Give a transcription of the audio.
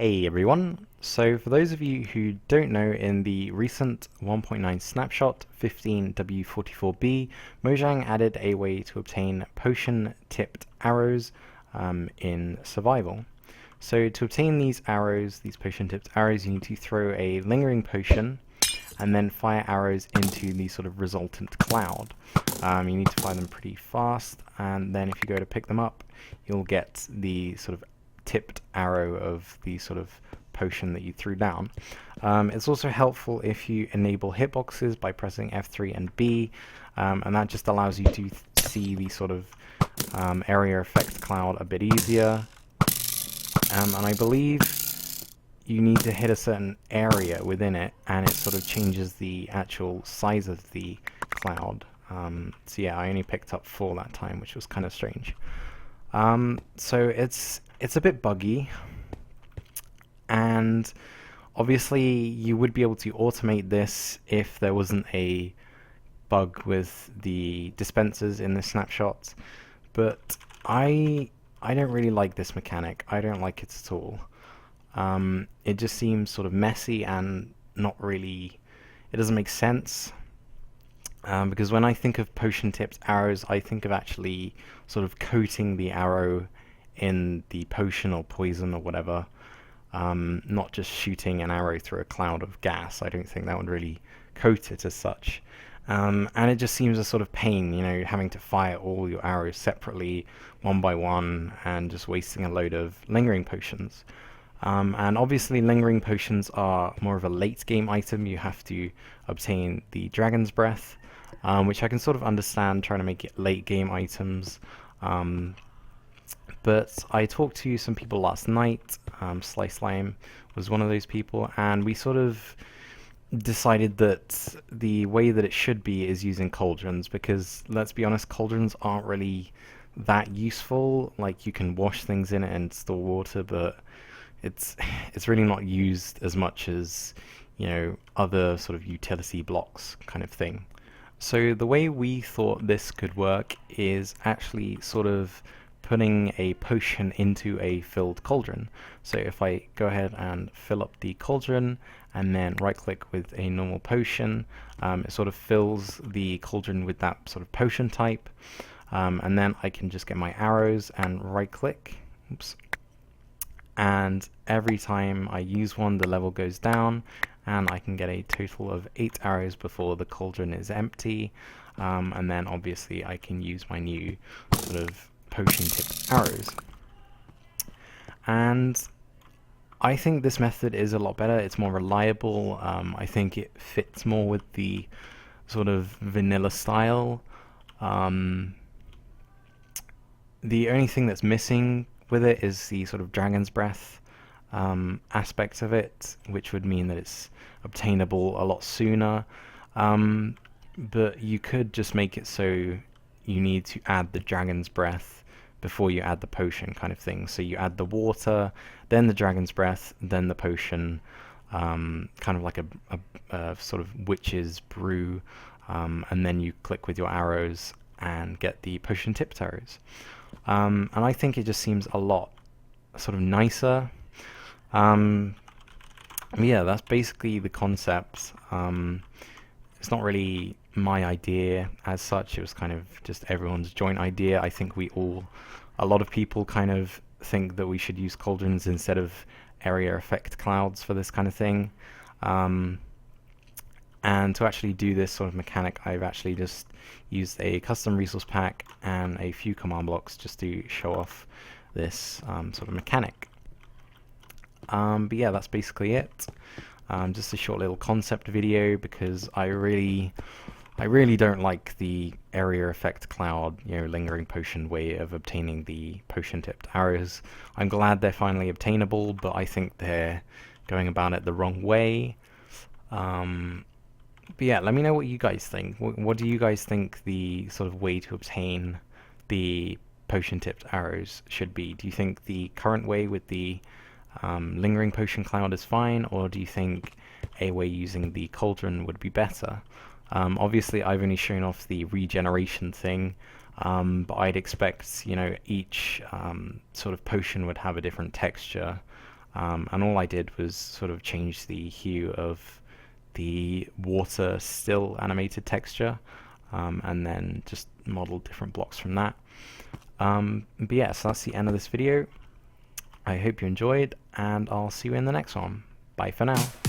Hey everyone! So for those of you who don't know, in the recent 1.9 Snapshot 15W44B, Mojang added a way to obtain potion-tipped arrows in survival. So to obtain these arrows, these potion-tipped arrows, you need to throw a lingering potion and then fire arrows into the sort of resultant cloud. You need to fire them pretty fast, and then if you go to pick them up, you'll get the sort of tipped arrow of the sort of potion that you threw down. It's also helpful if you enable hitboxes by pressing F3 and B, and that just allows you to see the sort of area effect cloud a bit easier. And I believe you need to hit a certain area within it, and it sort of changes the actual size of the cloud. So yeah, I only picked up 4 that time, which was kind of strange. So it's a bit buggy, and obviously you would be able to automate this if there wasn't a bug with the dispensers in the snapshots, but I don't really like this mechanic. I don't like it at all. It just seems sort of messy and not really, it doesn't make sense. Because when I think of potion-tipped arrows, I think of actually sort of coating the arrow in the potion or poison or whatever, not just shooting an arrow through a cloud of gas. I don't think that would really coat it as such. And it just seems a sort of pain, you know, having to fire all your arrows separately, one by one, and just wasting a load of lingering potions. And obviously lingering potions are more of a late game item. You have to obtain the Dragon's Breath, which I can sort of understand trying to make it late game items. But I talked to some people last night. Slice Lime was one of those people, and we sort of decided that the way that it should be is using cauldrons, because let's be honest, cauldrons aren't really that useful. Like, you can wash things in it and store water, but it's really not used as much as, you know, other sort of utility blocks kind of thing. So the way we thought this could work is actually sort of putting a potion into a filled cauldron. So if I go ahead and fill up the cauldron and then right click with a normal potion, it sort of fills the cauldron with that sort of potion type, and then I can just get my arrows and right click, oops, and every time I use one, the level goes down, and I can get a total of 8 arrows before the cauldron is empty. And then obviously I can use my new sort of potion tipped arrows. And I think this method is a lot better. It's more reliable. I think it fits more with the sort of vanilla style. The only thing that's missing with it is the sort of Dragon's Breath aspect of it, which would mean that it's obtainable a lot sooner. But you could just make it so you need to add the Dragon's Breath before you add the potion kind of thing. So you add the water, then the Dragon's Breath, then the potion, kind of like a sort of witch's brew, and then you click with your arrows and get the potion tipped arrows. And I think it just seems a lot sort of nicer. Yeah, that's basically the concept. It's not really my idea as such. It was kind of just everyone's joint idea. I think a lot of people kind of think that we should use cauldrons instead of area effect clouds for this kind of thing. And to actually do this sort of mechanic, I've actually just used a custom resource pack and a few command blocks just to show off this sort of mechanic. But yeah, that's basically it. Just a short little concept video, because I really don't like the area effect cloud, you know, lingering potion way of obtaining the potion tipped arrows. I'm glad they're finally obtainable, but I think they're going about it the wrong way. But yeah, let me know what you guys think. What do you guys think the sort of way to obtain the potion tipped arrows should be? Do you think the current way with the lingering potion cloud is fine, or do you think a way using the cauldron would be better? Obviously I've only shown off the regeneration thing, but I'd expect, you know, each sort of potion would have a different texture, and all I did was sort of change the hue of the water still animated texture, and then just model different blocks from that. But yeah, so that's the end of this video. I hope you enjoyed, and I'll see you in the next one. Bye for now.